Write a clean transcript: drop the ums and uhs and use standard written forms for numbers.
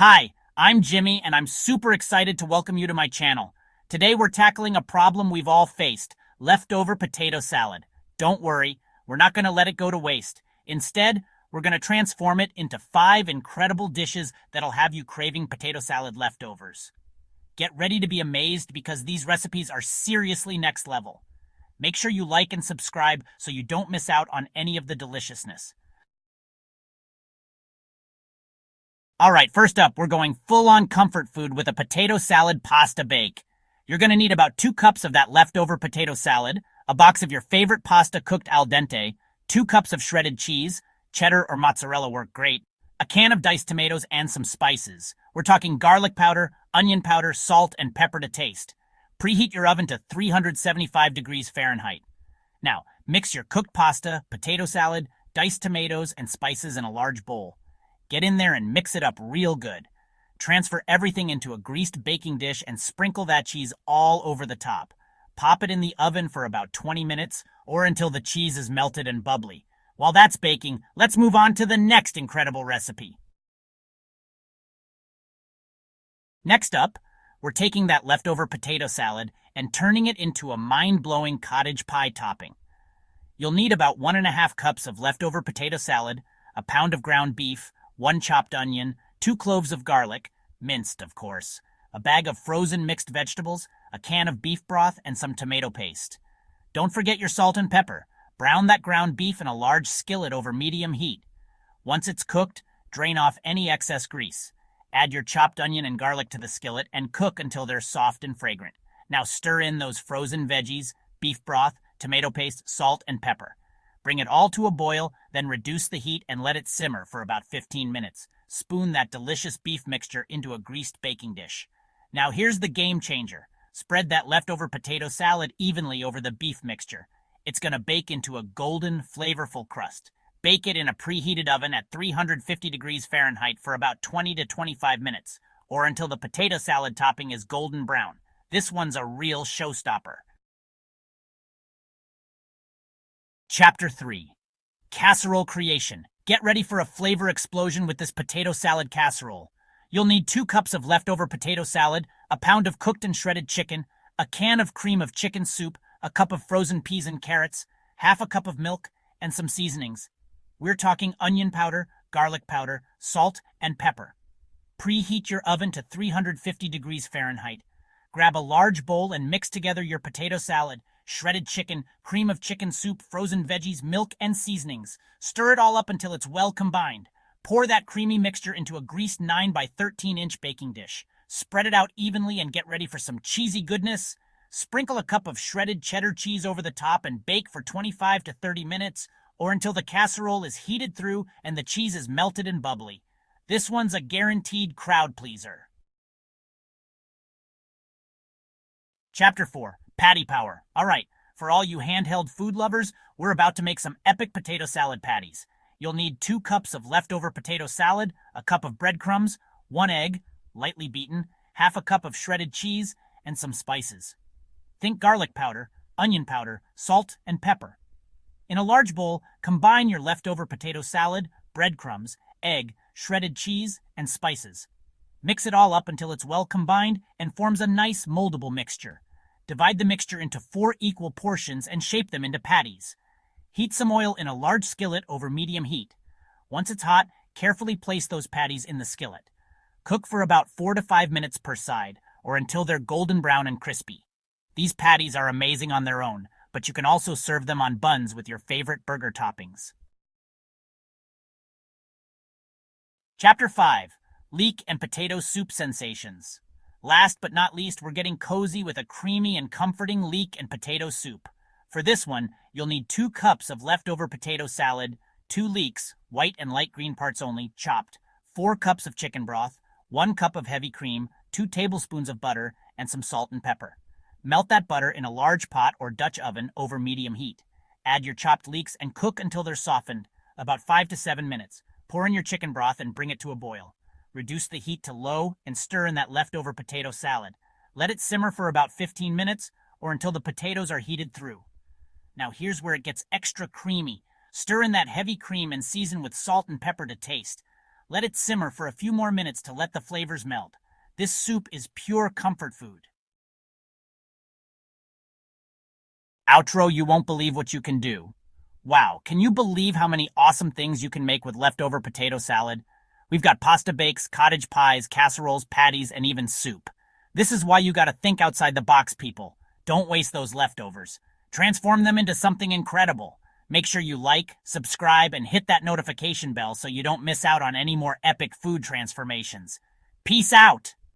Hi, I'm Jimmy, and I'm super excited to welcome you to my channel. Today we're tackling a problem we've all faced, leftover potato salad. Don't worry, we're not going to let it go to waste. Instead, we're going to transform it into 5 incredible dishes that'll have you craving potato salad leftovers. Get ready to be amazed because these recipes are seriously next level. Make sure you like and subscribe so you don't miss out on any of the deliciousness. Alright, first up, we're going full-on comfort food with a potato salad pasta bake. You're going to need about 2 cups of that leftover potato salad, a box of your favorite pasta cooked al dente, 2 cups of shredded cheese, cheddar or mozzarella work great, a can of diced tomatoes, and some spices. We're talking garlic powder, onion powder, salt, and pepper to taste. Preheat your oven to 375 degrees Fahrenheit. Now, mix your cooked pasta, potato salad, diced tomatoes, and spices in a large bowl. Get in there and mix it up real good. Transfer everything into a greased baking dish and sprinkle that cheese all over the top. Pop it in the oven for about 20 minutes or until the cheese is melted and bubbly. While that's baking, let's move on to the next incredible recipe. Next up, we're taking that leftover potato salad and turning it into a mind-blowing cottage pie topping. You'll need about 1.5 cups of leftover potato salad, a pound of ground beef, 1 chopped onion, 2 cloves of garlic, minced of course, a bag of frozen mixed vegetables, a can of beef broth, and some tomato paste. Don't forget your salt and pepper. Brown that ground beef in a large skillet over medium heat. Once it's cooked, drain off any excess grease. Add your chopped onion and garlic to the skillet and cook until they're soft and fragrant. Now stir in those frozen veggies, beef broth, tomato paste, salt, and pepper. Bring it all to a boil, then reduce the heat and let it simmer for about 15 minutes. Spoon that delicious beef mixture into a greased baking dish. Now here's the game changer. Spread that leftover potato salad evenly over the beef mixture. It's going to bake into a golden, flavorful crust. Bake it in a preheated oven at 350 degrees Fahrenheit for about 20 to 25 minutes, or until the potato salad topping is golden brown. This one's a real showstopper. Chapter 3. Casserole creation. Get ready for a flavor explosion with this potato salad casserole. You'll need 2 cups of leftover potato salad, a pound of cooked and shredded chicken, a can of cream of chicken soup, a cup of frozen peas and carrots, half a cup of milk, and some seasonings. We're talking onion powder, garlic powder, salt, and pepper. Preheat your oven to 350 degrees Fahrenheit. Grab a large bowl and mix together your potato salad, shredded chicken, cream of chicken soup, frozen veggies, milk, and seasonings. Stir it all up until it's well combined. Pour that creamy mixture into a greased 9 by 13-inch baking dish. Spread it out evenly and get ready for some cheesy goodness. Sprinkle a cup of shredded cheddar cheese over the top and bake for 25 to 30 minutes, or until the casserole is heated through and the cheese is melted and bubbly. This one's a guaranteed crowd pleaser. Chapter 4. Patty power. Alright, for all you handheld food lovers, we're about to make some epic potato salad patties. You'll need 2 cups of leftover potato salad, a cup of breadcrumbs, 1 egg, lightly beaten, half a cup of shredded cheese, and some spices. Think garlic powder, onion powder, salt, and pepper. In a large bowl, combine your leftover potato salad, breadcrumbs, egg, shredded cheese, and spices. Mix it all up until it's well combined and forms a nice moldable mixture. Divide the mixture into 4 equal portions and shape them into patties. Heat some oil in a large skillet over medium heat. Once it's hot, carefully place those patties in the skillet. Cook for about 4 to 5 minutes per side, or until they're golden brown and crispy. These patties are amazing on their own, but you can also serve them on buns with your favorite burger toppings. Chapter 5. Leek and potato soup sensations. Last but not least, we're getting cozy with a creamy and comforting leek and potato soup. For this one, you'll need 2 cups of leftover potato salad, 2 leeks, white and light green parts only, chopped, 4 cups of chicken broth, 1 cup of heavy cream, 2 tablespoons of butter, and some salt and pepper. Melt that butter in a large pot or Dutch oven over medium heat. Add your chopped leeks and cook until they're softened, about 5 to 7 minutes. Pour in your chicken broth and bring it to a boil. Reduce the heat to low and stir in that leftover potato salad. Let it simmer for about 15 minutes or until the potatoes are heated through. Now here's where it gets extra creamy. Stir in that heavy cream and season with salt and pepper to taste. Let it simmer for a few more minutes to let the flavors melt. This soup is pure comfort food. Outro, you won't believe what you can do. Wow, can you believe how many awesome things you can make with leftover potato salad? We've got pasta bakes, cottage pies, casseroles, patties, and even soup. This is why you gotta think outside the box, people. Don't waste those leftovers. Transform them into something incredible. Make sure you like, subscribe, and hit that notification bell so you don't miss out on any more epic food transformations. Peace out!